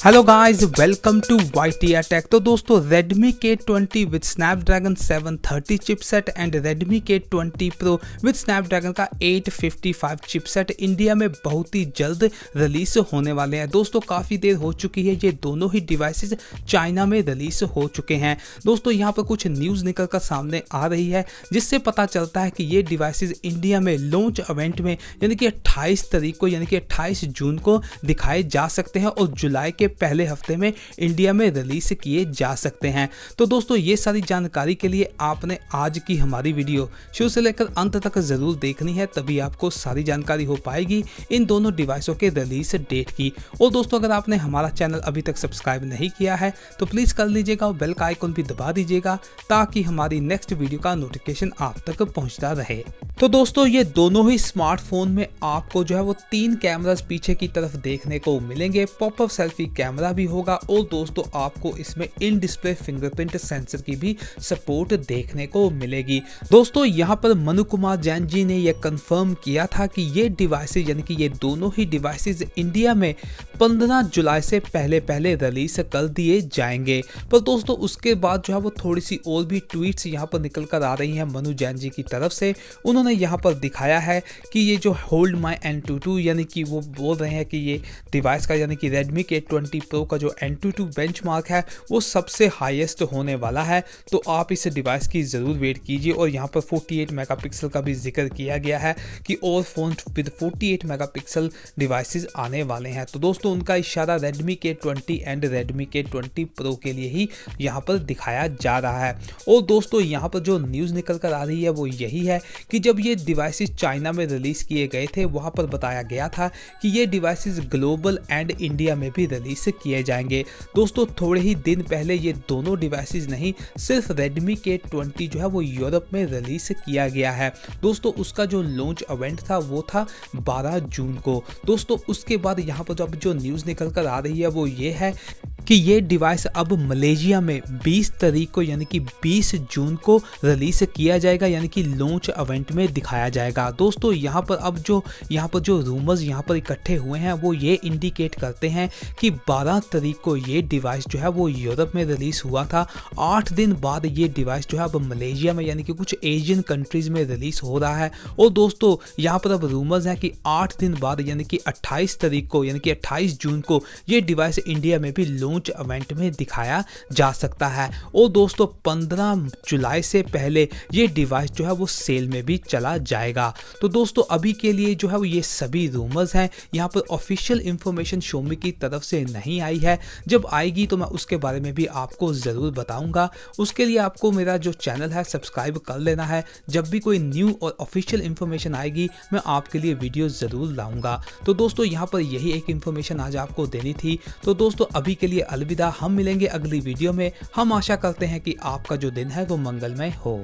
Hello guys, welcome to YTR Tech। तो दोस्तों Redmi K20 with Snapdragon 730 chipset and Redmi K20 Pro with Snapdragon का 855 chipset India में बहुत ही जल्द release होने वाले हैं। दोस्तों काफ़ी देर हो चुकी है, ये दोनों ही डिवाइसेस चाइना में रिलीज हो चुके हैं। दोस्तों यहाँ पर कुछ न्यूज़ निकल कर सामने आ रही है जिससे पता चलता है कि ये डिवाइसेस इंडिया में लॉन्च इवेंट में यानी कि 28 तारीख को यानी कि 28 जून को दिखाए जा सकते हैं और जुलाई के पहले हफ्ते में इंडिया में रिलीज किए जा सकते हैं। तो दोस्तों ये सारी जानकारी के लिए आपने आज की हमारी वीडियो शुरू से लेकर अंत तक जरूर देखनी है, तभी आपको सारी जानकारी हो पाएगी इन दोनों डिवाइसों के रिलीज डेट की। और दोस्तों अगर आपने हमारा चैनल अभी तक सब्सक्राइब नहीं किया है तो प्लीज कर लीजिएगा और बेल का आइकन भी दबा दीजिएगा ताकि हमारी नेक्स्ट वीडियो का नोटिफिकेशन आप तक पहुंचता रहे। तो दोस्तों ये दोनों ही स्मार्टफोन में आपको जो है वो 3 कैमरास पीछे की तरफ देखने को मिलेंगे। पॉपअप सेल्फी कैमरा भी होगा और दोस्तों आपको इसमें इन डिस्प्ले फिंगरप्रिंट सेंसर की भी सपोर्ट देखने को मिलेगी। दोस्तों यहाँ पर मनु कुमार जैन जी ने यह कंफर्म किया था कि ये डिवाइसेज यानी कि ये दोनों ही डिवाइसेज इंडिया में 15 जुलाई से पहले रिलीज कर दिए जाएंगे। पर दोस्तों उसके बाद जो है वो थोड़ी सी और भी ट्वीट्स यहाँ पर निकल कर आ रही हैं मनु जैन जी की तरफ से। उन्होंने यहाँ पर दिखाया है कि ये जो होल्ड माई N22 यानी कि वो बोल रहे हैं कि ये डिवाइस का यानी कि Redmi K20 Pro का जो N22 बेंचमार्क है वो सबसे हाईएस्ट होने वाला है। तो आप इस डिवाइस की ज़रूर वेट कीजिए। और यहाँ पर 48 मेगापिक्सल का भी जिक्र किया गया है कि और फोन विद 48 मेगापिक्सल डिवाइसेस आने वाले हैं। तो दोस्तों उनका इशारा Redmi K20 and Redmi K20 Pro के लिए ही यहाँ पर दिखाया जा रहा है। और दोस्तों यहाँ पर जो न्यूज़ निकल कर आ रही है वो यही है कि जब ये डिवाइसेस चाइना में रिलीज किए गए थे वहाँ पर बताया गया था कि ये डिवाइसेस ग्लोबल एंड इंडिया में भी रिलीज किए जाएंगे। दोस्तों थोड़े ही दिन पहले ये दोनों डिवाइसेस नहीं, सिर्फ Redmi K20 जो है वो यूरोप में रिलीज किया गया है। दोस्तों उसका जो लॉन्च इवेंट था वो था 12 जून को। दोस्तों उसके बाद यहाँ पर अब जो न्यूज़ निकल कर आ रही है वो ये है कि ये डिवाइस अब मलेशिया में 20 तारीख को यानी कि 20 जून को रिलीज किया जाएगा यानी कि लॉन्च इवेंट में दिखाया जाएगा। दोस्तों यहाँ पर अब जो रूमर्स यहाँ पर इकट्ठे हुए हैं वो ये इंडिकेट करते हैं कि 12 तारीख को ये डिवाइस जो है वो यूरोप में रिलीज हुआ था। 8 दिन बाद ये डिवाइस जो है अब मलेशिया में यानी कि कुछ एशियन कंट्रीज में रिलीज हो रहा है। और दोस्तों यहाँ पर अब रूमर्स हैं कि 8 दिन बाद यानी कि 28 तारीख को यानी कि 28 जून को ये डिवाइस इंडिया में भी लॉन्च इवेंट में दिखाया जा सकता है। और दोस्तों 15 जुलाई से पहले ये डिवाइस जो है वो सेल में भी चला जाएगा। तो दोस्तों अभी के लिए जो है वो ये सभी रूमर्स हैं, यहाँ पर ऑफिशियल इंफॉर्मेशन Xiaomi की तरफ से नहीं आई है। जब आएगी तो मैं उसके बारे में भी आपको ज़रूर बताऊंगा। उसके लिए आपको मेरा जो चैनल है सब्सक्राइब कर लेना है। जब भी कोई न्यू और ऑफिशियल इंफॉर्मेशन आएगी मैं आपके लिए वीडियो ज़रूर लाऊंगा। तो दोस्तों यहाँ पर यही एक इंफॉर्मेशन आज आपको देनी थी। तो दोस्तों अभी के लिए अलविदा, हम मिलेंगे अगली वीडियो में। हम आशा करते हैं कि आपका जो दिन है वो मंगलमय हो।